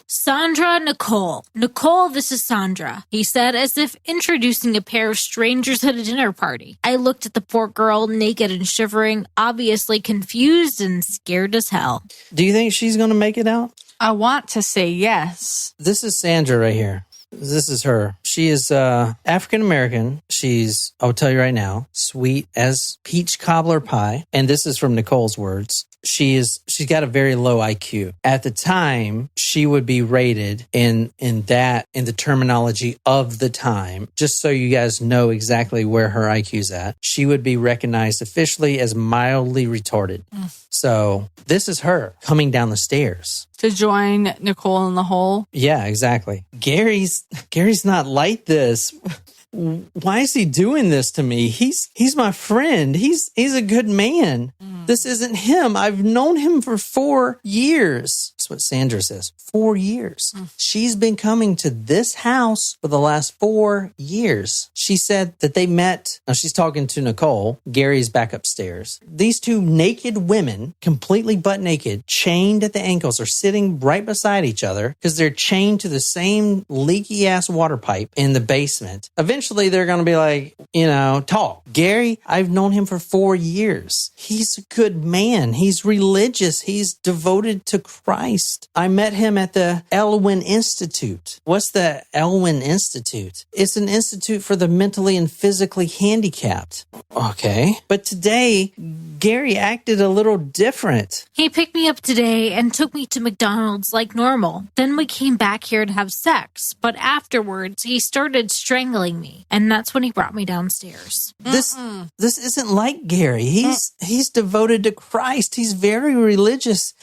Sandra, Nicole. Nicole, this is Sandra, he said, as if introducing a pair of strangers at a dinner party. I looked at the poor girl, naked and shivering, obviously confused and scared as hell. Do you think she's going to make it out? I want to say yes. This is Sandra right here. This is her. She is African-American. She's, I'll tell you right now, sweet as peach cobbler pie. And this is from Nicole's words. She's got a very low IQ. At the time, she would be rated in the terminology of the time, just so you guys know exactly where her IQ's at. She would be recognized officially as mildly retarded. So this is her coming down the stairs. To join Nicole in the hole? Yeah, exactly. Gary's not like this. Why is he doing this to me? He's my friend. He's a good man. This isn't him. I've known him for 4 years. That's what Sandra says. 4 years. She's been coming to this house for the last 4 years. She said that they met. Now she's talking to Nicole. Gary's back upstairs. These two naked women, completely butt naked, chained at the ankles, are sitting right beside each other because they're chained to the same leaky ass water pipe in the basement. Eventually they're going to be like, talk. Gary, I've known him for 4 years. He's a good man. He's religious. He's devoted to Christ. I met him at the Elwyn Institute. What's the Elwyn Institute? It's an institute for the mentally and physically handicapped. Okay. But today, Gary acted a little different. He picked me up today and took me to McDonald's like normal. Then we came back here to have sex. But afterwards, he started strangling me. And that's when he brought me downstairs. This isn't like Gary. He's devoted to Christ. He's very religious.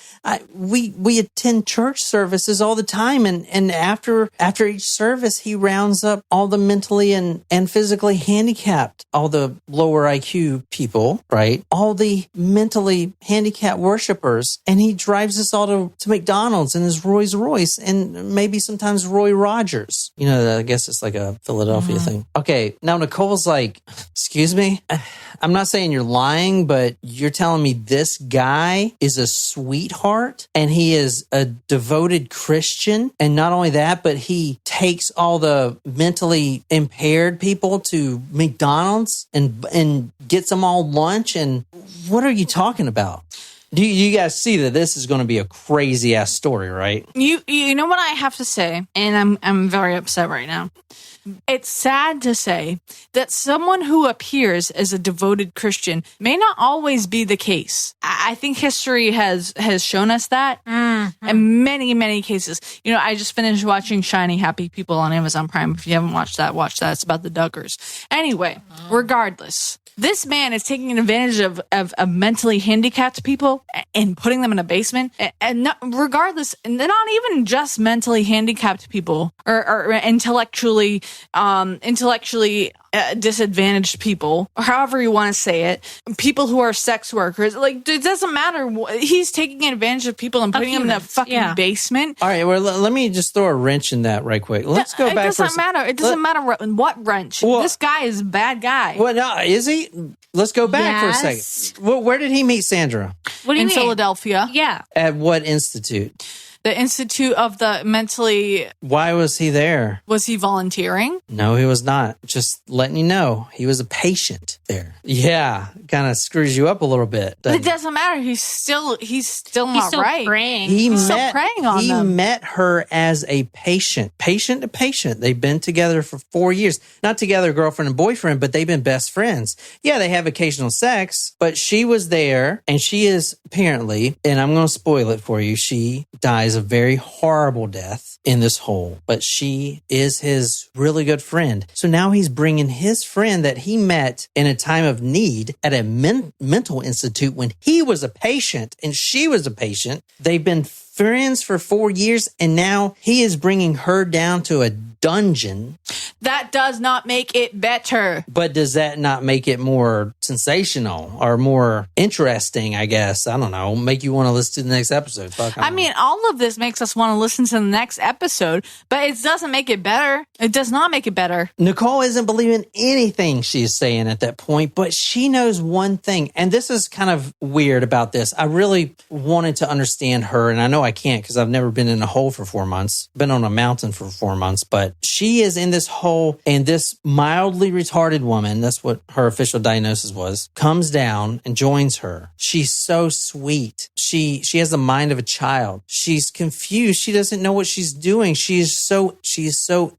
We attend church services all the time, and after each service, he rounds up all the mentally and physically handicapped, all the lower IQ people, right? All the mentally handicapped worshipers, and he drives us all to McDonald's in his Rolls Royce, and maybe sometimes Roy Rogers. I guess it's like a Philadelphia thing. Okay, now Nicole's like, excuse me? I'm not saying you're lying, but you're telling me this guy is a sweetheart and he is a devoted Christian. And not only that, but he takes all the mentally impaired people to McDonald's and gets them all lunch. And what are you talking about? Do you guys see that this is going to be a crazy ass story, right? You know what I have to say, and I'm very upset right now. It's sad to say that someone who appears as a devoted Christian may not always be the case. I think history has shown us that in many, many cases. I just finished watching Shiny Happy People on Amazon Prime. If you haven't watched that, watch that. It's about the Duggars. Anyway, regardless, this man is taking advantage of mentally handicapped people and putting them in a basement. And regardless, and they're not even just mentally handicapped people or intellectually disadvantaged people, or however you want to say it, people who are sex workers. Like, it doesn't matter. He's taking advantage of people and putting them in a fucking basement. All right, well, let me just throw a wrench in that right quick. Let's go back. It doesn't matter. It doesn't matter what wrench. Well, this guy is a bad guy. Well, no, is he? Let's go back for a second. Well, where did he meet Sandra? What do you mean? In Philadelphia. Yeah. At what institute? The Institute of the Mentally... Why was he there? Was he volunteering? No, he was not. Just letting you know. He was a patient there. Yeah, kind of screws you up a little bit. But it doesn't matter. He's still not right. Praying. He's still praying on them. He met her as a patient to patient. They've been together for 4 years. Not together, girlfriend and boyfriend, but they've been best friends. Yeah, they have occasional sex, but she was there, and she is apparently, and I'm going to spoil it for you, she dies a very horrible death in this hole, but she is his really good friend. So now he's bringing his friend that he met in a time of need at a mental institute when he was a patient and she was a patient. They've been friends for 4 years, and now he is bringing her down to a dungeon. That does not make it better. But does that not make it more sensational or more interesting, I guess? I don't know. Make you want to listen to the next episode. I mean, all of this makes us want to listen to the next episode, but it doesn't make it better. It does not make it better. Nicole isn't believing anything she's saying at that point, but she knows one thing. And this is kind of weird about this. I really wanted to understand her, and I know I can't because I've never been in a hole for 4 months, been on a mountain for 4 months, but she is in this hole, and this mildly retarded woman, that's what her official diagnosis was, comes down and joins her. She's so sweet. She has the mind of a child. She's confused. She doesn't know what she's doing. She's so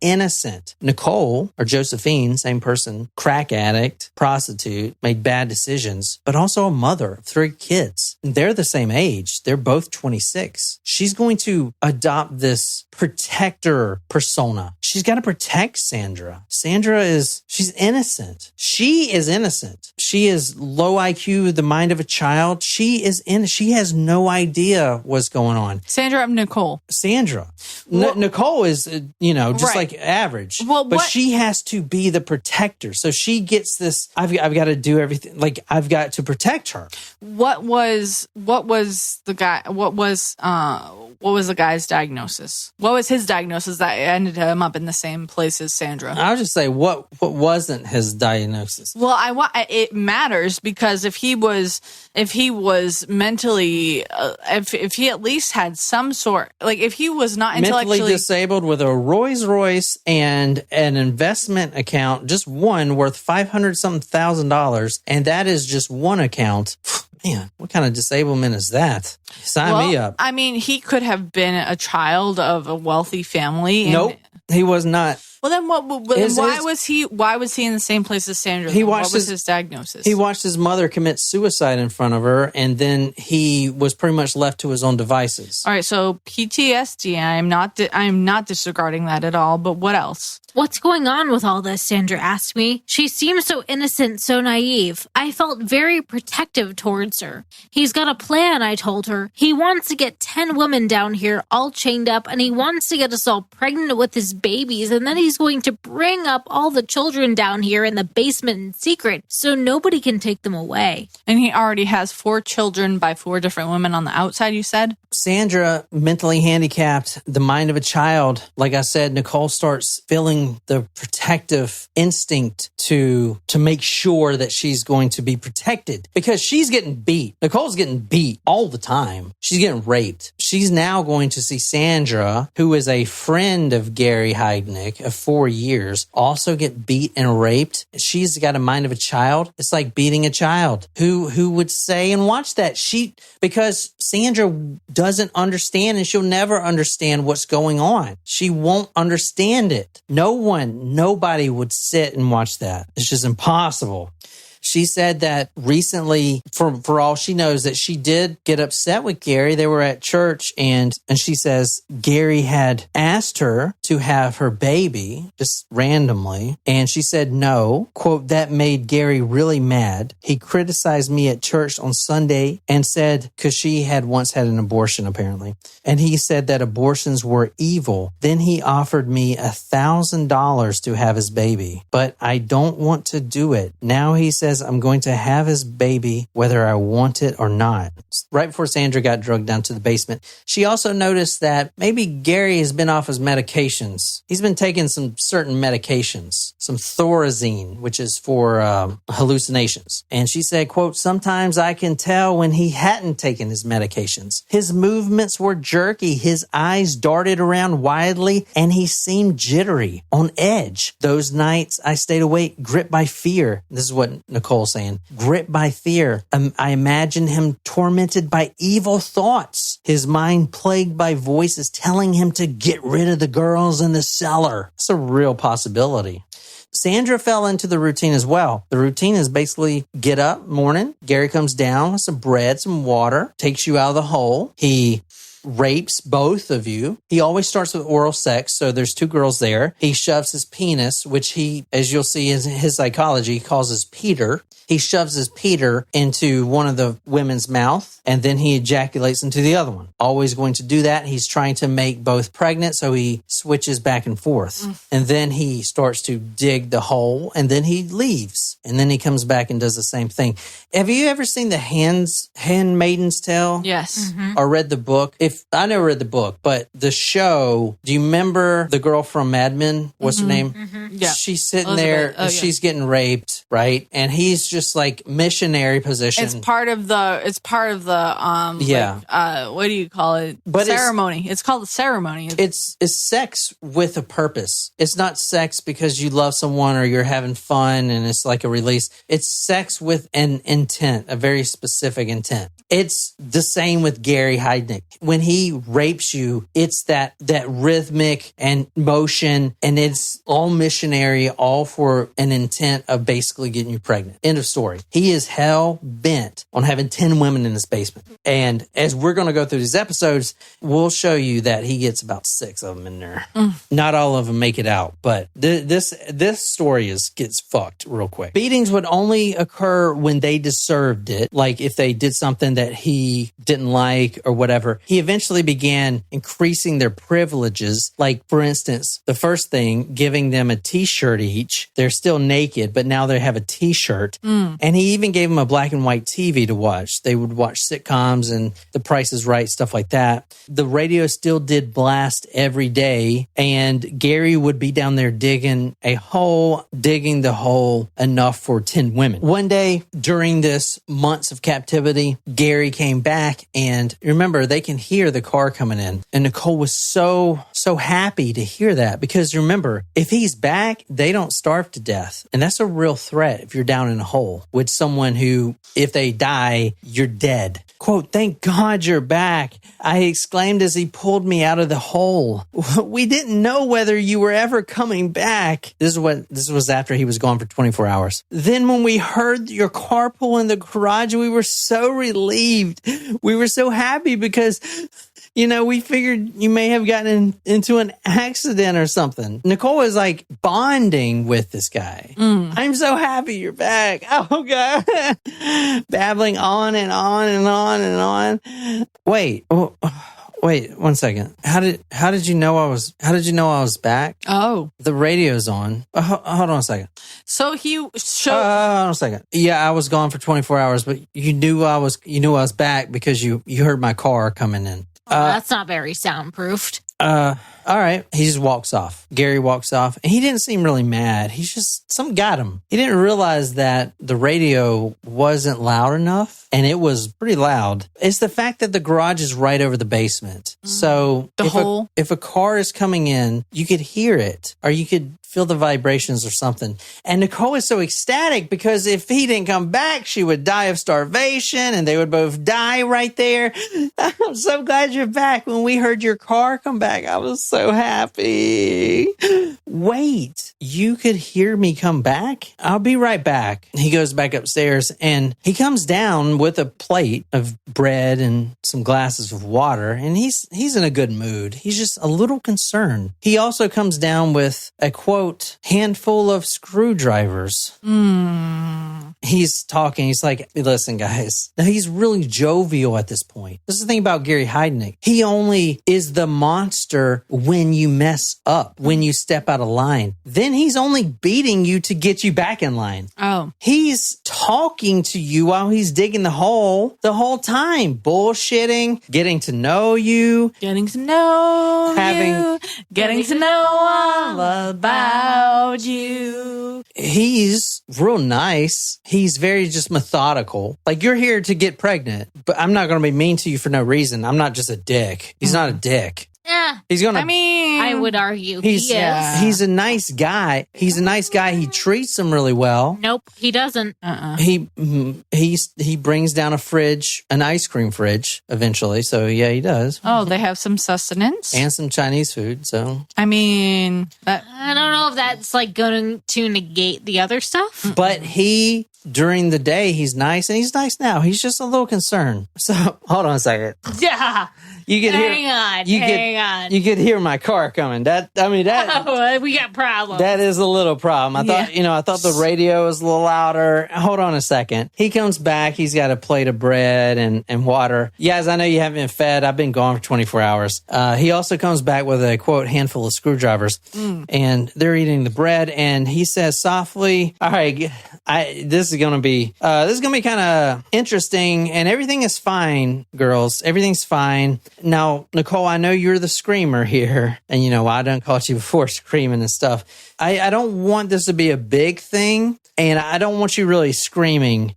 innocent. Nicole, or Josephine, same person, crack addict, prostitute, made bad decisions, but also a mother of 3 kids. They're the same age. They're both 26. She's going to adopt this protector persona. She's got to protect Sandra. She's innocent. She is innocent. She is low IQ, the mind of a child. She has no idea what's going on. Nicole. Sandra. Nicole is, just right. like average. Well, but she has to be the protector. So she gets this, I've got to do everything. Like, I've got to protect her. What was the guy's diagnosis? What was his diagnosis that ended him up in the same place as Sandra? I'll just say what wasn't his diagnosis. Well, it matters because if he was mentally, if he at least had some sort, like if he was not mentally intellectually disabled with a Rolls Royce and an investment account, just one worth $500,000, and that is just one account. Man, what kind of disablement is that? Sign me up. I mean, he could have been a child of a wealthy family. Nope, he was not. Well, then why was he in the same place as Sandra? What was his diagnosis? He watched his mother commit suicide in front of her, and then he was pretty much left to his own devices. All right, so PTSD. I'm not disregarding that at all. But what else? What's going on with all this? Sandra asked me. She seemed so innocent, so naive. I felt very protective towards her. He's got a plan, I told her. He wants to get 10 women down here all chained up, and he wants to get us all pregnant with his babies, and then he's going to bring up all the children down here in the basement in secret so nobody can take them away. And he already has 4 children by 4 different women on the outside, you said? Sandra, mentally handicapped, the mind of a child. Like I said, Nicole starts feeling the protective instinct to make sure that she's going to be protected because she's getting beat. Nicole's getting beat all the time. She's getting raped. She's now going to see Sandra, who is a friend of Gary Heidnik of 4 years, also get beat and raped. She's got a mind of a child. It's like beating a child. Who would say and watch that? Because Sandra doesn't understand, and she'll never understand what's going on. She won't understand it. Nobody would sit and watch that. It's just impossible. She said that recently, for all she knows, that she did get upset with Gary. They were at church, and she says Gary had asked her to have her baby just randomly, and she said no. Quote, that made Gary really mad. He criticized me at church on Sunday and said, because she had once had an abortion apparently, and he said that abortions were evil. Then he offered me $1,000 to have his baby, but I don't want to do it. Now he says I'm going to have his baby whether I want it or not. Right before Sandra got drugged down to the basement, she also noticed that maybe Gary has been off his medications. He's been taking some certain medications, some Thorazine, which is for hallucinations. And she said, quote, sometimes I can tell when he hadn't taken his medications. His movements were jerky. His eyes darted around widely, and he seemed jittery, on edge. Those nights I stayed awake, gripped by fear. This is what Nicole's saying. Gripped by fear. I imagined him tormented by evil thoughts. His mind plagued by voices telling him to get rid of the girls in the cellar. It's a real possibility. Sandra fell into the routine as well. The routine is basically get up morning. Gary comes down with some bread, some water, takes you out of the hole. He rapes both of you. He always starts with oral sex. So there's 2 girls there. He shoves his penis, which he, as you'll see in his psychology, calls his Peter. He shoves his Peter into one of the women's mouth, and then he ejaculates into the other one. Always going to do that. He's trying to make both pregnant, so he switches back and forth. And then he starts to dig the hole, and then he leaves. And then he comes back and does the same thing. Have you ever seen The Handmaid's Tale? Yes. Or read the book? I never read the book, but the show, do you remember the girl from Mad Men? What's her name? Yeah. She's sitting Elizabeth. there, she's getting raped, right? And he's just like missionary position. It's part of the what do you call it? But ceremony. It's called the ceremony. It's sex with a purpose. It's not sex because you love someone or you're having fun and it's like a release. It's sex with an intent, a very specific intent. It's the same with Gary Heidnik. When he rapes you, it's that rhythmic and motion, and it's all missionary, all for an intent of basically getting you pregnant. End of story. He is hell bent on having 10 women in his basement. And as we're going to go through these episodes, we'll show you that he gets about 6 of them in there. Not all of them make it out, but this story gets fucked real quick. Beatings would only occur when they deserved it, like if they did something that he didn't like or whatever. He eventually began increasing their privileges. Like, for instance, the first thing, giving them a t-shirt each. They're still naked, but now they have a t-shirt. And he even gave them a black and white TV to watch. They would watch sitcoms and The Price is Right, stuff like that. The radio still did blast every day, and Gary would be down there digging the hole enough for 10 women. One day during this months of captivity, Gary came back, and remember, they can hear the car coming in. And Nicole was so happy to hear that, because remember, if he's back, they don't starve to death. And that's a real threat if you're down in a hole with someone who, if they die, you're dead. Quote, "Thank God you're back," I exclaimed as he pulled me out of the hole. "We didn't know whether you were ever coming back." This was after he was gone for 24 hours. "Then when we heard your car pull in the garage, we were so relieved. We were so happy because, we figured you may have gotten into an accident or something." Nicole is like bonding with this guy. "I'm so happy you're back." Oh God. Babbling on and on and on and on. Wait, 1 second. How did you know I was back? Oh, the radio's on. Hold on a second. So he showed. Hold on a second. Yeah, I was gone for 24 hours, but you knew I was back because you heard my car coming in. That's not very soundproofed. All right. He just walks off. Gary walks off, and he didn't seem really mad. He's just, something got him. He didn't realize that the radio wasn't loud enough, and it was pretty loud. It's the fact that the garage is right over the basement. So if a car is coming in, you could hear it, or you could feel the vibrations or something. And Nicole is so ecstatic because if he didn't come back, she would die of starvation and they would both die right there. "I'm so glad you're back. When we heard your car come back, I was so happy." "Wait, you could hear me come back? I'll be right back." He goes back upstairs and he comes down with a plate of bread and some glasses of water, and he's in a good mood. He's just a little concerned. He also comes down with a quote, "handful of screwdrivers." He's talking. He's like, "Listen, guys." Now, he's really jovial at this point. This is the thing about Gary Heidnik. He only is the monster when you mess up, when you step out of line. Then he's only beating you to get you back in line. Oh. He's talking to you while he's digging the hole the whole time. Bullshitting, getting to know you. Getting to know all about you. He's real nice. He's very just methodical. Like, you're here to get pregnant, but I'm not going to be mean to you for no reason. I'm not just a dick. He's not a dick. Yeah. He's gonna. I mean, I would argue he's he is. He's a nice guy. He's a nice guy. He treats them really well. Nope, he doesn't. He brings down a fridge, an ice cream fridge, eventually. So yeah, he does. Oh, they have some sustenance and some Chinese food. So I mean, I don't know if that's like going to negate the other stuff. But during the day, he's nice, and he's nice now. He's just a little concerned. So hold on a second. Yeah. You could hear. Hang on. You could hear my car coming. That. Oh, we got problems. That is a little problem. I thought the radio was a little louder. Hold on a second. He comes back. He's got a plate of bread and water. Guys, I know you haven't been fed. I've been gone for 24 hours. He also comes back with a quote handful of screwdrivers, and they're eating the bread. And he says softly, "All right, this is gonna be kind of interesting. And everything is fine, girls. Everything's fine. Now, Nicole, I know you're the screamer here, and I done caught you before screaming and stuff. I don't want this to be a big thing, and I don't want you really screaming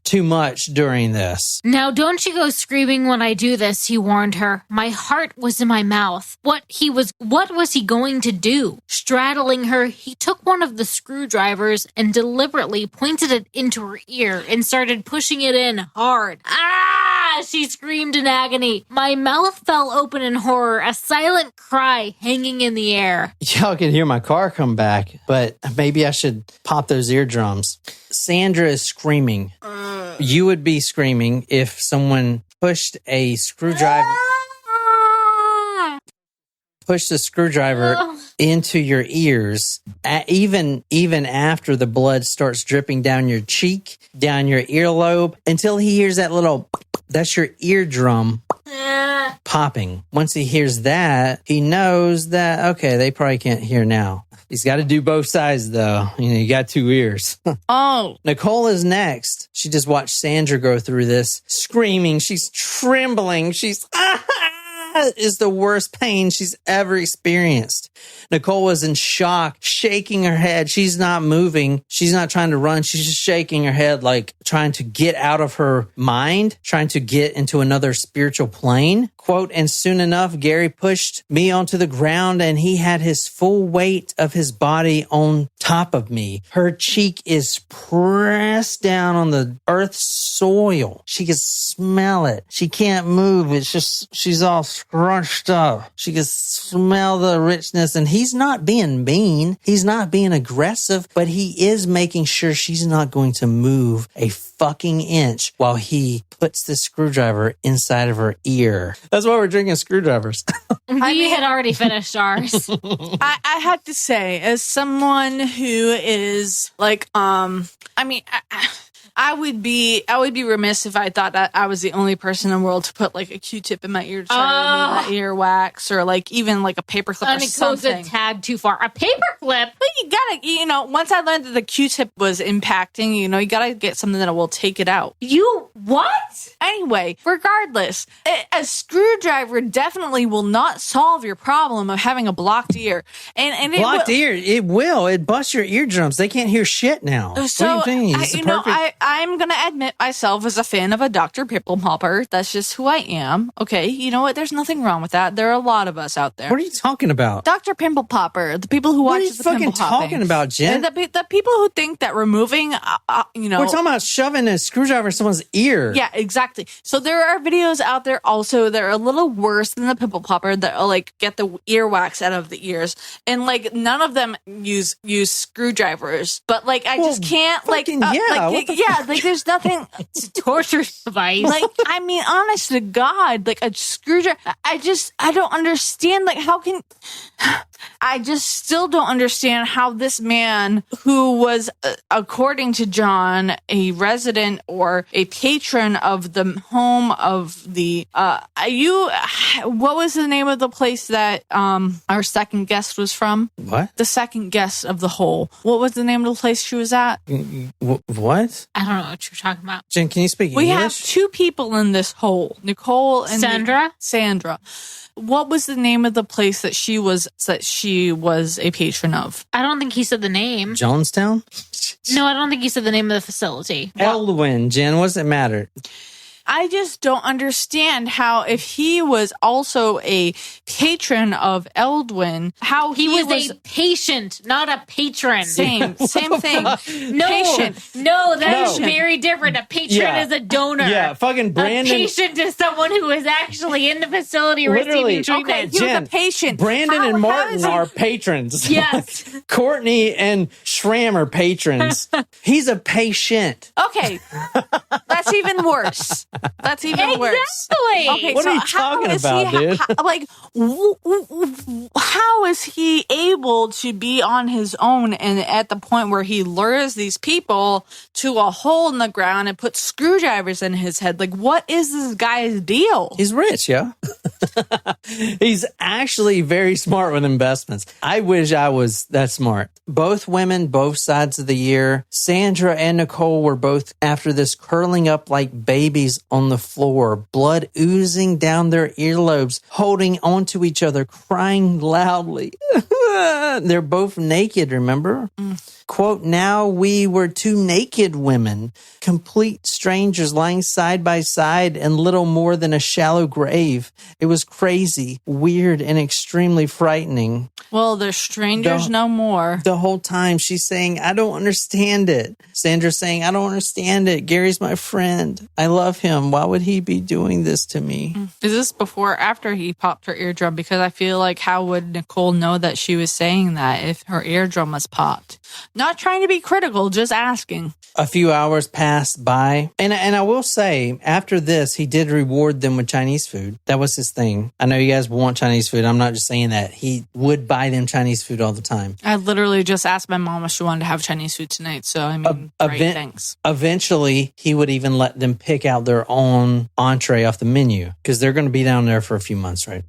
too much during this." Now, don't you go screaming when I do this, he warned her. My heart was in my mouth. What was he going to do? Straddling her, he took one of the screwdrivers and deliberately pointed it into her ear and started pushing it in hard. Ah! She screamed in agony. My mouth fell open in horror, a silent cry hanging in the air. Y'all can hear my car come back, but maybe I should pop those eardrums. Sandra is screaming. You would be screaming if someone pushed a screwdriver into your ears, even after the blood starts dripping down your cheek, down your earlobe, until he hears that little, that's your eardrum popping. Once he hears that, he knows that, okay, they probably can't hear now. He's got to do both sides, though. You got two ears. Oh. Nicole is next. She just watched Sandra go through this, screaming. She's trembling. She's is the worst pain she's ever experienced. Nicole was in shock, shaking her head. She's not moving. She's not trying to run. She's just shaking her head, like trying to get out of her mind, trying to get into another spiritual plane. Quote, and soon enough, Gary pushed me onto the ground and he had his full weight of his body on top of me. Her cheek is pressed down on the earth's soil. She can smell it. She can't move. It's just, she's all scrunched up. She can smell the richness, and he's not being mean. He's not being aggressive, but he is making sure she's not going to move a fucking inch while he puts the screwdriver inside of her ear. That's why we're drinking screwdrivers. We had already finished ours. I had to say, as someone who is like, I would be remiss if I thought that I was the only person in the world to put like a Q-tip in my ear to try to remove that earwax, or like even like a paperclip or something. It goes a tad too far. A paperclip? But you gotta, once I learned that the Q-tip was impacting, you gotta get something that will take it out. What? Anyway, regardless, a screwdriver definitely will not solve your problem of having a blocked ear. And blocked ear, it will. It busts your eardrums. They can't hear shit now. So, what do you think? I'm going to admit myself as a fan of a Dr. Pimple Popper. That's just who I am. Okay, you know what? There's nothing wrong with that. There are a lot of us out there. What are you talking about? Dr. Pimple Popper. The people who watch the pimple popping. What are you fucking talking about, Jen? The people who think that removing, We're talking about shoving a screwdriver in someone's ear. Yeah, exactly. So there are videos out there also that are a little worse than the Pimple Popper that will like get the earwax out of the ears. And like none of them use screwdrivers. But like I just can't like there's nothing. It's a torture device. Like, I mean, honest to God, like a screwdriver. I don't understand. Like, how can I just still don't understand how this man, who was, according to John, a resident or a patron of the home of the, what was the name of the place that our second guest was from? What? The second guest of the hole. What was the name of the place she was at? What? I don't know what you're talking about. Jen, can you speak English? We have two people in this hole, Nicole and Sandra. What was the name of the place that she was a patron of? I don't think he said the name. Jonestown? No, I don't think he said the name of the facility. Eldwin, Jen, what does it matter? I just don't understand how, if he was also a patron of Eldwin, how he was a patient, not a patron. Same thing. No, patient. No, that's very different. A patron is a donor. Yeah, fucking Brandon. A patient is someone who is actually in the facility receiving treatment. Okay, he was a patient. Brandon and Martin are patrons. Yes. Courtney and Schramm are patrons. He's a patient. Okay. That's even worse. That's even worse. Okay, What are you talking about, dude? How is he able to be on his own and at the point where he lures these people to a hole in the ground and puts screwdrivers in his head? Like, what is this guy's deal? He's rich, yeah. He's actually very smart with investments. I wish I was that smart. Both women, both sides of the year. Sandra and Nicole were both after this curling up like babies on the floor, blood oozing down their earlobes, holding onto each other, crying loudly. They're both naked, remember? Quote, now we were two naked women, complete strangers lying side by side in little more than a shallow grave. It was crazy, weird, and extremely frightening. Well, they're strangers no more. The whole time she's saying, I don't understand it. Sandra's saying, I don't understand it. Gary's my friend. I love him. Why would he be doing this to me? Is this before or after he popped her eardrum? Because I feel like how would Nicole know that she was saying that if her eardrum was popped? Not trying to be critical, just asking. A few hours passed by. And I will say, after this, he did reward them with Chinese food. That was his thing. I know you guys want Chinese food. I'm not just saying that. He would buy them Chinese food all the time. I literally just asked my mom if she wanted to have Chinese food tonight. So, I mean, great, thanks. Eventually, he would even let them pick out their own entree off the menu because they're going to be down there for a few months, right?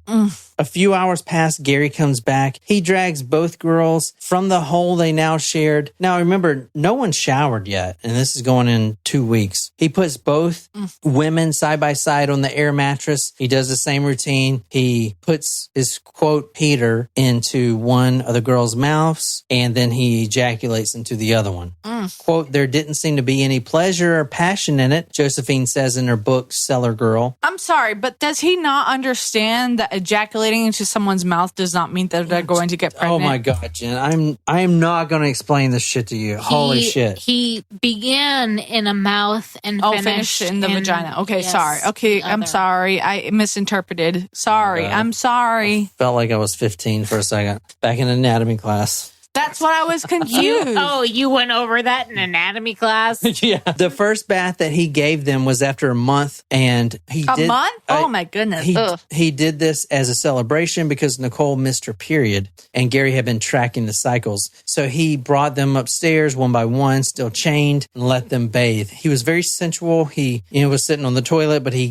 A few hours pass. Gary comes back. He drags both girls from the hole they now shared. Now, remember, no one showered yet, and this is going in 2 weeks. He puts both women side by side on the air mattress. He does the same routine. He puts his, quote, Peter into one of the girls' mouths, and then he ejaculates into the other one. Quote, there didn't seem to be any pleasure or passion in it, Josephine says in her book, Cellar Girl. I'm sorry, but does he not understand that ejaculating into someone's mouth does not mean that they're going to get pregnant? Oh my God, Jen. I'm not going to explain this shit to you. Holy shit. He began in a mouth and finished in the vagina. Okay, yes, sorry. Okay, I'm sorry. I misinterpreted. Sorry. I'm sorry. I felt like I was 15 for a second. Back in anatomy class. That's what I was confused. You went over that in anatomy class? Yeah. The first bath that he gave them was after a month, and a month? Oh my goodness. He did this as a celebration because Nicole missed her period, and Gary had been tracking the cycles. So he brought them upstairs one by one, still chained, and let them bathe. He was very sensual. He, was sitting on the toilet, but he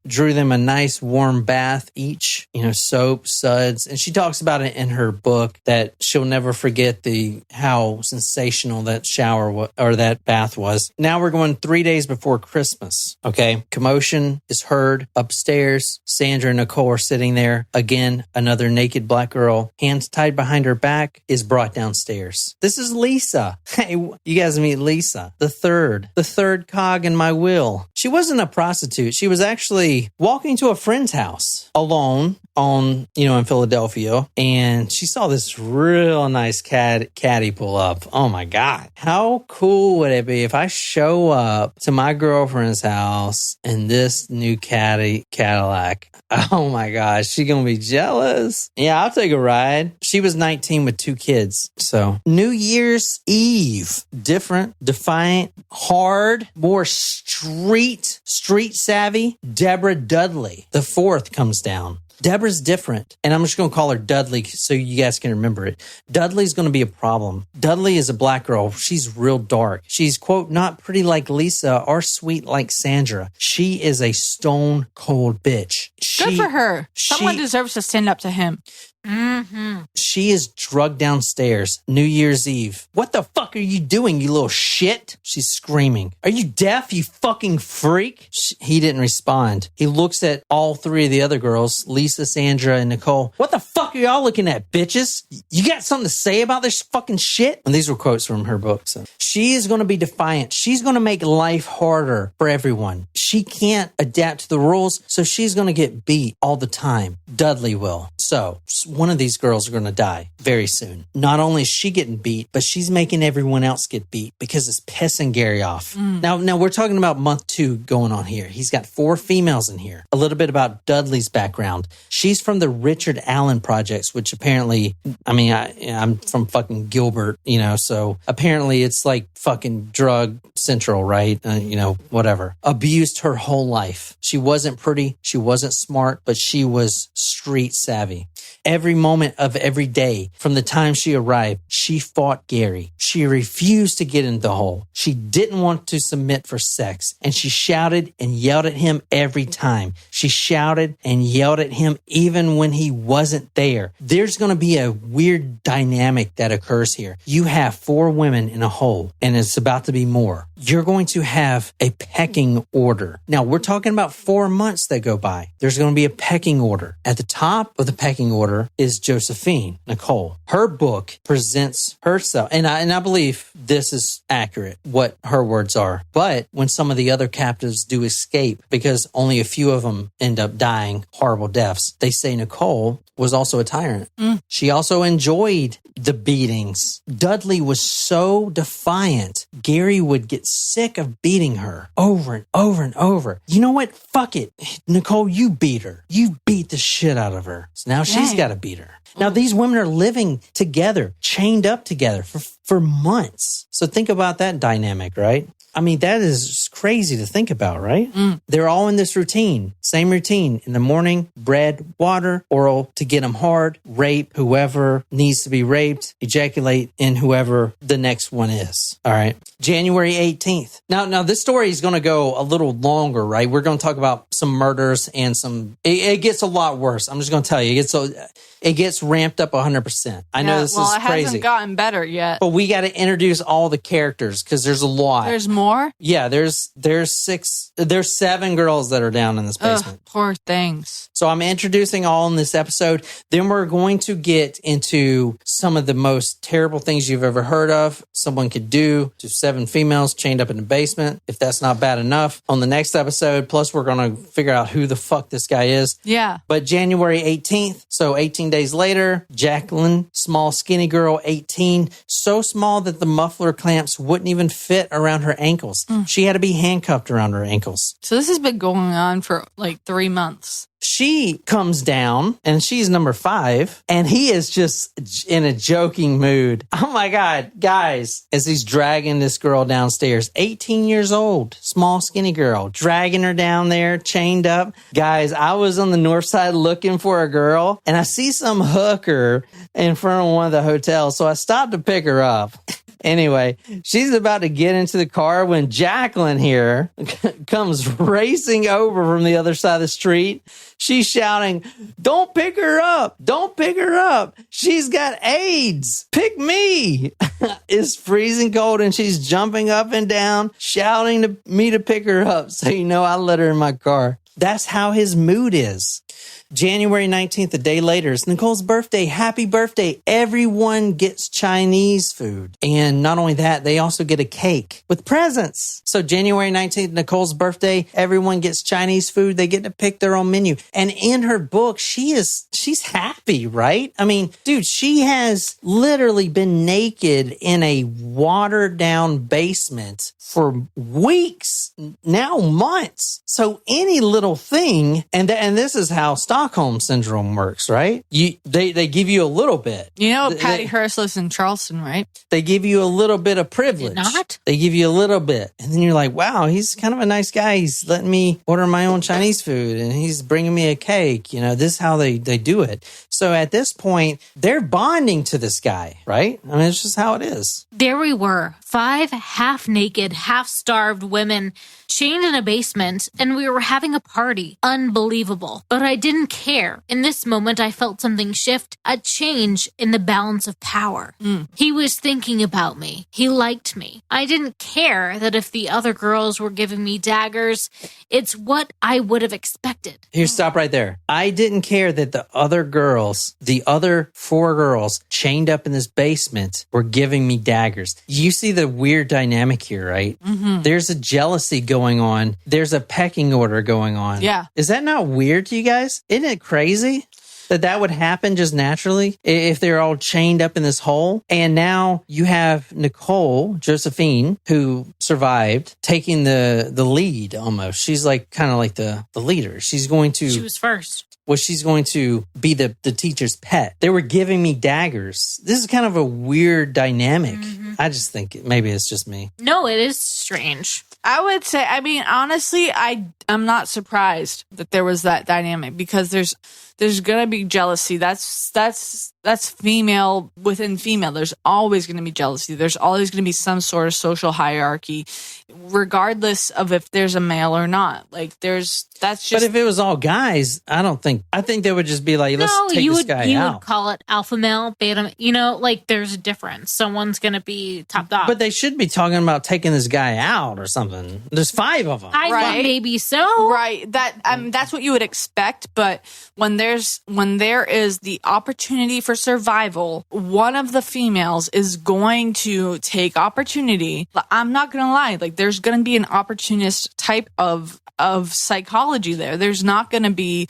drew them a nice warm bath each, soap, suds. And she talks about it in her book that she'll never forget how sensational that shower or that bath was. Now we're going 3 days before Christmas. Okay. Commotion is heard upstairs. Sandra and Nicole are sitting there. Again, another naked black girl, hands tied behind her back, is brought downstairs. This is Lisa. Hey, you guys meet Lisa, the third cog in my wheel. She wasn't a prostitute. She was actually walking to a friend's house alone in Philadelphia, and she saw this real nice caddy pull up. Oh my God. How cool would it be if I show up to my girlfriend's house in this new Cadillac? Oh my gosh, she gonna be jealous. Yeah, I'll take a ride. She was 19 with 2 kids. So New Year's Eve, different, defiant, hard, more street savvy. Deborah Dudley, the 4th, comes down. Deborah's different, and I'm just going to call her Dudley so you guys can remember it. Dudley's going to be a problem. Dudley is a black girl. She's real dark. She's, quote, not pretty like Lisa or sweet like Sandra. She is a stone cold bitch. Good for her. Someone deserves to stand up to him. Mm-hmm. She is drugged downstairs New Year's Eve. What the fuck are you doing, you little shit? She's screaming. Are you deaf, you fucking freak? He didn't respond. He looks at all 3 of the other girls, Lisa, Sandra, and Nicole. What the fuck are y'all looking at, bitches? You got something to say about this fucking shit? And these were quotes from her book. So she is going to be defiant. She's going to make life harder for everyone. She can't adapt to the rules, so she's going to get beat all the time. Dudley will. So So one of these girls are going to die very soon. Not only is she getting beat, but she's making everyone else get beat because it's pissing Gary off. Now we're talking about month 2 going on here. He's got 4 females in here. A little bit about Dudley's background. She's from the Richard Allen projects, which apparently, I'm from fucking Gilbert, so apparently it's like fucking drug central, right? Whatever. Abused her whole life. She wasn't pretty. She wasn't smart, but she was street savvy. Every moment of every day from the time she arrived, she fought Gary. She refused to get in the hole. She didn't want to submit for sex, and she shouted and yelled at him every time. She shouted and yelled at him even when he wasn't there. There's going to be a weird dynamic that occurs here. You have 4 women in a hole, and it's about to be more. You're going to have a pecking order. Now, we're talking about 4 months that go by. There's going to be a pecking order. At the top of the pecking order is Josephine Nicole. Her book presents herself, and I believe this is accurate, what her words are. But when some of the other captives do escape, because only a few of them end up dying horrible deaths, they say Nicole was also a tyrant. She also enjoyed the beatings. Dudley was so defiant, Gary would get sick of beating her over and over and over. You know what? Fuck it. Nicole, you beat her. You beat the shit out of her. So now she's got to beat her. Now, these women are living together, chained up together for months. So think about that dynamic, right? I mean, that is crazy to think about, right? They're all in this routine, same routine. In the morning, bread, water, oral to get them hard, rape whoever needs to be raped, ejaculate in whoever the next one is. All right. January 18th. Now this story is going to go a little longer, right? We're going to talk about some murders and it gets a lot worse. I'm just going to tell you, it gets ramped up 100%. I know this is crazy. It hasn't gotten better yet. But we got to introduce all the characters because there's a lot. There's more? Yeah, there's 7 girls that are down in this basement. Poor things. So I'm introducing all in this episode. Then we're going to get into some of the most terrible things you've ever heard of. Someone could do to 7 females chained up in the basement. If that's not bad enough, on the next episode, plus we're going to figure out who the fuck this guy is. Yeah. But January 18th, so 18 days later, Jacqueline, small, skinny girl, 18, so small that the muffler clamps wouldn't even fit around her ankles. She had to be handcuffed around her ankles. So this has been going on for like 3 months. She comes down and she's number 5 and he is just in a joking mood. Oh my God, guys, as he's dragging this girl downstairs, 18 years old, small, skinny girl, dragging her down there, chained up. Guys, I was on the north side looking for a girl and I see some hooker in front of one of the hotels. So I stopped to pick her up. Anyway, she's about to get into the car when Jacqueline here comes racing over from the other side of the street. She's shouting, "Don't pick her up. Don't pick her up. She's got AIDS. Pick me." It's freezing cold and she's jumping up and down, shouting to me to pick her up. So, I let her in my car. That's how his mood is. January 19th, a day later, it's Nicole's birthday. Happy birthday. Everyone gets Chinese food. And not only that, they also get a cake with presents. So January 19th, Nicole's birthday, everyone gets Chinese food. They get to pick their own menu. And in her book, she's happy, right? I mean, dude, she has literally been naked in a watered down basement for weeks, now months. So any little thing, and this is how Stockholm Syndrome works, right? They give you a little bit. Patty Hearst lives in Charleston, right? They give you a little bit of privilege. Not? They give you a little bit. And then you're like, wow, he's kind of a nice guy. He's letting me order my own Chinese food and he's bringing me a cake. This is how they do it. So at this point, they're bonding to this guy, right? I mean, it's just how it is. There we were, 5 half-naked, half-starved women chained in a basement, and we were having a party. Unbelievable. But I didn't care. In this moment, I felt something shift, a change in the balance of power. He was thinking about me. He liked me. I didn't care that if the other girls were giving me daggers. It's what I would have expected. Here, stop right there. I didn't care that the other 4 girls chained up in this basement were giving me daggers. You see the weird dynamic here, right? There's a jealousy going on. There's a pecking order going on. Yeah. Is that not weird to you guys? Isn't it crazy? that would happen just naturally if they're all chained up in this hole. And now you have Nicole, Josephine, who survived, taking the lead almost. She's like kind of like the leader. She's was first. Well, she's going to be the teacher's pet. They were giving me daggers. This is kind of a weird dynamic. I just think maybe it's just me. No, it is strange. I would say, I mean, honestly, I'm not surprised that there was that dynamic because there's gonna be jealousy. That's female within female. There's always gonna be jealousy. There's always gonna be some sort of social hierarchy, regardless of if there's a male or not. Like that's just. But if it was all guys, I think they would just be like, let's take this guy out. You would call it alpha male, beta. Like there's a difference. Someone's gonna be top dog. But they should be talking about taking this guy out or something. There's 5 of them. I think maybe so. Right. That's what you would expect. But when there is the opportunity for survival, one of the females is going to take opportunity. I'm not going to lie. Like there's going to be an opportunist type of psychology there. There's not going to be,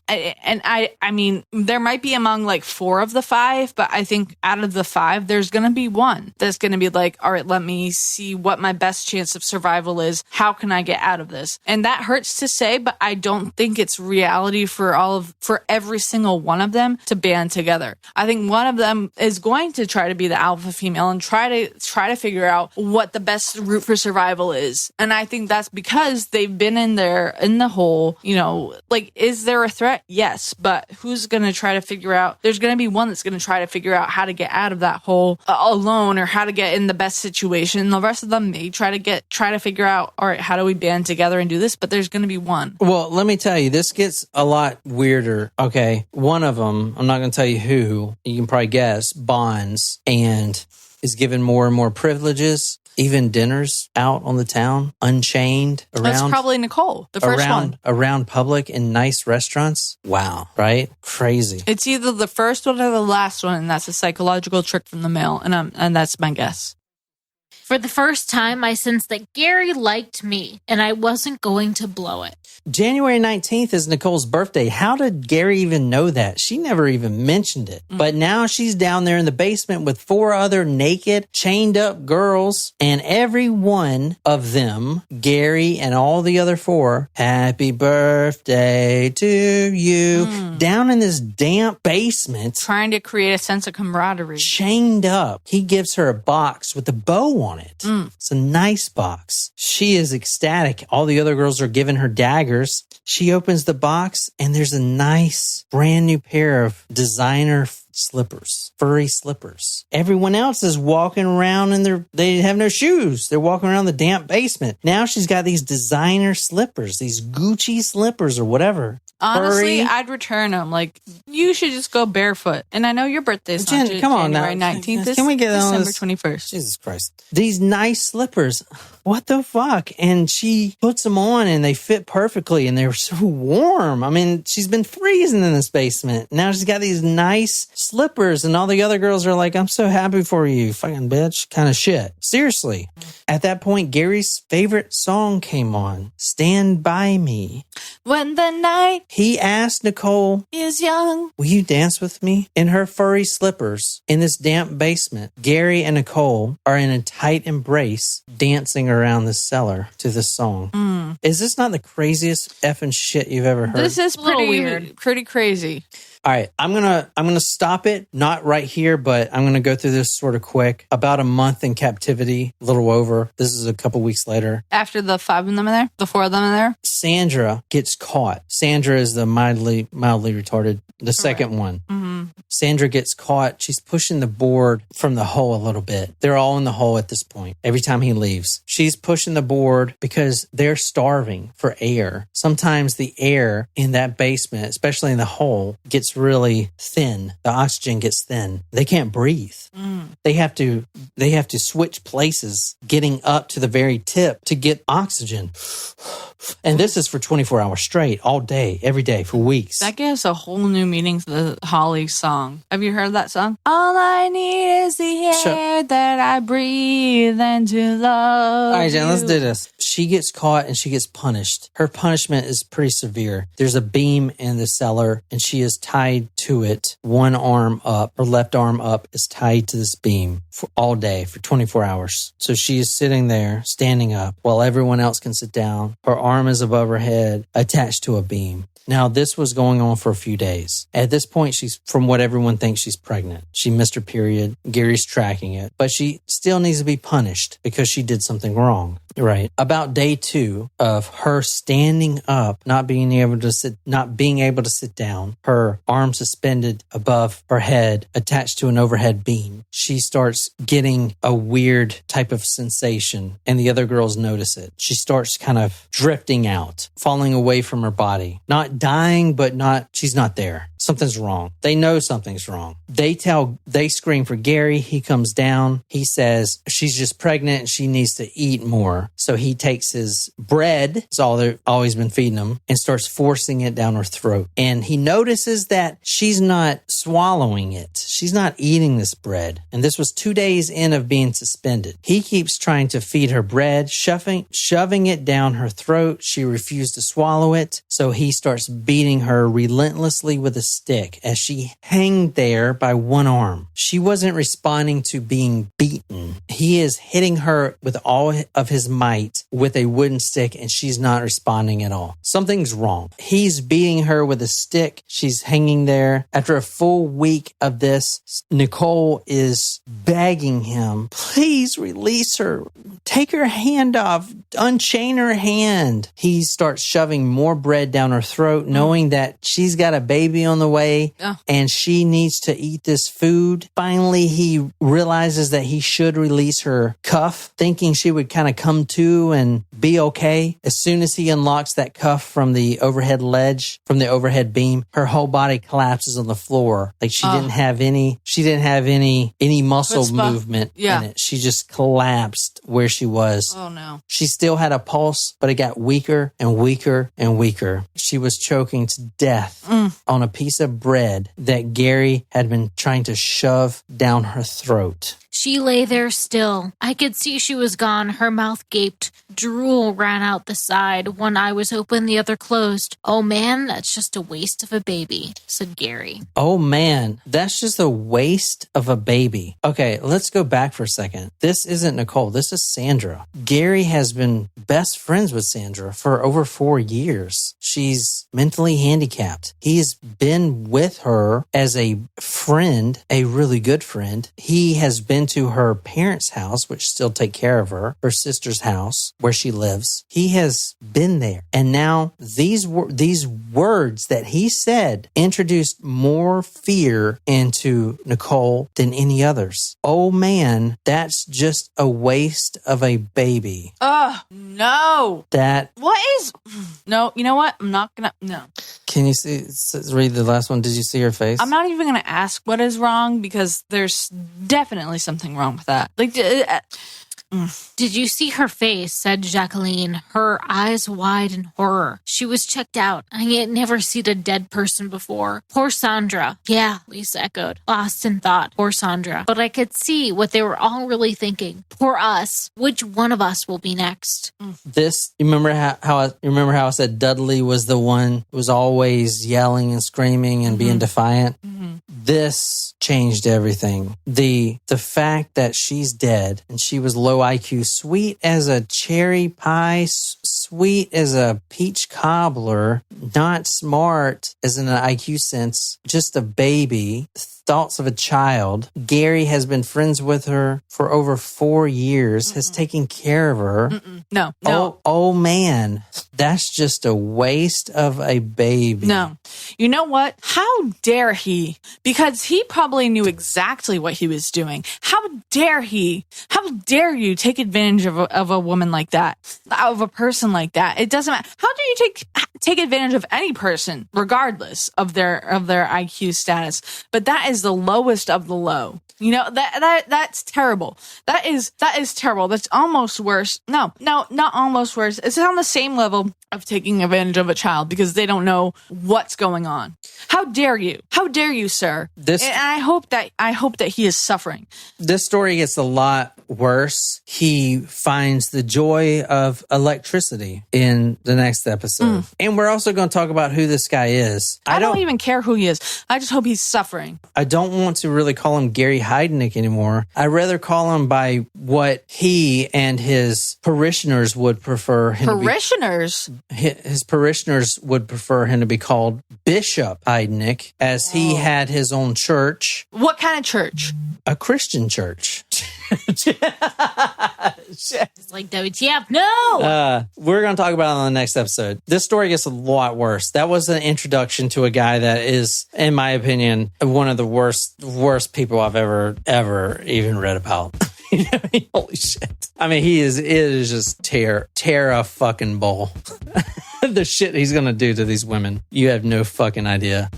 I mean, there might be among like 4 of the 5, but I think out of the 5, there's going to be one that's going to be like, all right, let me see what my best chance of survival is. How can I get out of this? And that hurts to say, but I don't think it's reality for every single one of them to band together. I think one of them is going to try to be the alpha female and try to figure out what the best route for survival is. And I think that's because they've been in the hole, like, is there a threat? Yes. But who's going to try to figure out? There's going to be one that's going to try to figure out how to get out of that hole alone or how to get in the best situation. The rest of them may try to figure out, all right, how do we band together and do this? But there's going to be one. Well, let me tell you, this gets a lot weirder. Okay. One of them, I'm not going to tell you who, you can probably guess, bonds and is given more and more privileges. Even dinners out on the town, unchained around. That's probably Nicole, the first one. Around public in nice restaurants. Wow, right? Crazy. It's either the first one or the last one, and that's a psychological trick from the male, and that's my guess. For the first time, I sensed that Gary liked me, and I wasn't going to blow it. January 19th is Nicole's birthday. How did Gary even know that? She never even mentioned it. But now she's down there in the basement with 4 other naked, chained up girls. And every one of them, Gary and all the other 4, happy birthday to you. Down in this damp basement. Trying to create a sense of camaraderie. Chained up. He gives her a box with a bow on it. It's a nice box. She is ecstatic. All the other girls are giving her daggers. She opens the box and there's a nice brand new pair of designer slippers, furry slippers. Everyone else is walking around and they have no shoes. They're walking around the damp basement. Now she's got these designer slippers, these Gucci slippers or whatever. Honestly, furry. I'd return them. Like, you should just go barefoot. And I know your birthday's not January 19th. Can we get on December this? 21st. Jesus Christ. These nice slippers. What the fuck? And she puts them on and they fit perfectly and they're so warm. I mean, she's been freezing in this basement. Now she's got these nice slippers and all the other girls are like, I'm so happy for you, fucking bitch. Kind of shit. Seriously. At that point, Gary's favorite song came on. Stand By Me. When the night He asked Nicole, is young. will you dance with me? In her furry slippers, in this damp basement, Gary and Nicole are in a tight embrace, dancing around the cellar to this song. Is this not the craziest effing shit you've ever heard? This is little weird. Pretty crazy. All right, I'm gonna stop it, not right here, but I'm gonna go through this sort of quick. About a month in captivity, a little over. This is a couple weeks later. After the 5 of them in there, the 4 of them in there. Sandra gets caught. Sandra is the mildly retarded, the second one. Sandra gets caught. She's pushing the board from the hole a little bit. They're all in the hole at this point. Every time he leaves, she's pushing the board because they're starving for air. Sometimes the air in that basement, especially in the hole, gets really thin. The oxygen gets thin. They can't breathe. They have to switch places getting up to the very tip to get oxygen. And this is for 24 hours straight, all day, every day, for weeks. That gives a whole new meaning to the Holly song. Have you heard that song? All I need is the air that I breathe and to love. All right, Jen, let's you. do this. She gets caught and she gets punished. Her punishment is pretty severe. There's a beam in the cellar and she is tied to it, one arm up, her left arm up, is tied to this beam for all day, for 24 hours. So she is sitting there, standing up, while everyone else can sit down. Her arm is above her head, attached to a beam. Now, this was going on for a few days. At this point, she's, from what everyone thinks, she's pregnant. She missed her period. Gary's tracking it. But she still needs to be punished because she did something wrong. Right. About day 2 of her standing up, not being able to sit down, her arm suspended above her head, attached to an overhead beam, she starts getting a weird type of sensation, and the other girls notice it. She starts kind of drifting out, falling away from her body. Not dying, but she's not there. Something's wrong. They know something's wrong. They scream for Gary. He comes down. He says she's just pregnant and she needs to eat more. So he takes his bread, it's all they've always been feeding him, and starts forcing it down her throat. And he notices that she's not swallowing it. She's not eating this bread. And this was 2 days in of being suspended. He keeps trying to feed her bread, shoving it down her throat. She refused to swallow it. So he starts beating her relentlessly with a stick as she hanged there by one arm. She wasn't responding to being beaten. He is hitting her with all of his might with a wooden stick, and she's not responding at all. Something's wrong. He's beating her with a stick. She's hanging there. After a full week of this, Nicole is begging him, please release her. Take her hand off. Unchain her hand. He starts shoving more bread down her throat, knowing that she's got a baby on the way and she needs to eat this food. Finally, he realizes that he should release her cuff, thinking she would kind of come to and be okay. As soon as he unlocks that cuff from the overhead ledge, from the overhead beam, her whole body collapses on the floor. Like she didn't have any muscle movement in it. She just collapsed where she was. Oh no. She still had a pulse, but it got weaker and weaker and weaker. She was choking to death on a piece of bread that Gary had been trying to shove down her throat. She lay there still. I could see she was gone. Her mouth gaped. Drool ran out the side. One eye was open, the other closed. Oh man, that's just a waste of a baby, said Gary. Oh man, that's just a waste of a baby. Okay, let's go back for a second. This isn't Nicole. This is Sandra. Gary has been best friends with Sandra for over 4 years. She's mentally handicapped. He's been with her as a friend, a really good friend. He has been to her parents' house, which still take care of her sister's house where she lives. He has been there. And now these words that he said introduced more fear into Nicole than any others. Oh man, that's just a waste of a baby. No. No, you know what? I'm not gonna, no. Can you read the last one? Did you see her face? I'm not even gonna ask what is wrong because there's definitely something wrong with that. Like, Did you see her face, said Jacqueline, her eyes wide in horror. She was checked out. I had never seen a dead person before. Poor Sandra. Yeah, Lisa echoed, lost in thought. Poor Sandra. But I could see what they were all really thinking. Poor us. Which one of us will be next? This, you remember how I said Dudley was the one who was always yelling and screaming and being defiant? This changed everything. The fact that she's dead and she was low IQ, sweet as a cherry pie, sweet as a peach cobbler, not smart as in an IQ sense, just a baby, thoughts of a child. Gary has been friends with her for over 4 years, has taken care of her. No. Oh man, that's just a waste of a baby. No. You know what? How dare he? Because he probably knew exactly what he was doing. How dare he? How dare you take advantage of a woman like that? Of a person like that? It doesn't matter. How do you take advantage of any person, regardless of their IQ status? But that is the lowest of the low. You know, that's terrible. That is terrible. That's almost worse. No, not almost worse. It's on the same level of taking advantage of a child because they don't know what's going on. How dare you? How dare you, sir? And I hope that he is suffering. This story gets a lot worse. He finds the joy of electricity in the next episode. And And we're also going to talk about who this guy is. I don't even care who he is. I just hope he's suffering. I don't want to really call him Gary Heidnik anymore. I'd rather call him by what he and his parishioners would prefer him Parishioners? his parishioners would prefer him to be called Bishop Heidnik, as he had his own church. What kind of church? A Christian church. It's like WTF. No! We're going to talk about it on the next episode. This story gets a lot worse. That was an introduction to a guy that is, in my opinion, one of the worst people I've ever even read about. You know what I mean? Holy shit. I mean, it is just tear a fucking bull. The shit he's going to do to these women. You have no fucking idea.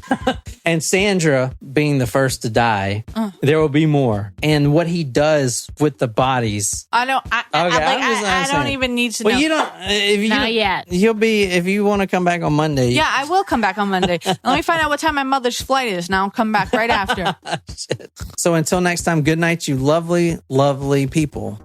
And Sandra being the first to die, there will be more. And what he does with the bodies. I don't even need to know. Well, you don't. Not yet. You'll be, if you want to come back on Monday. Yeah, I will come back on Monday. Let me find out what time my mother's flight is, and I'll come back right after. So until next time, good night, you lovely, lovely people.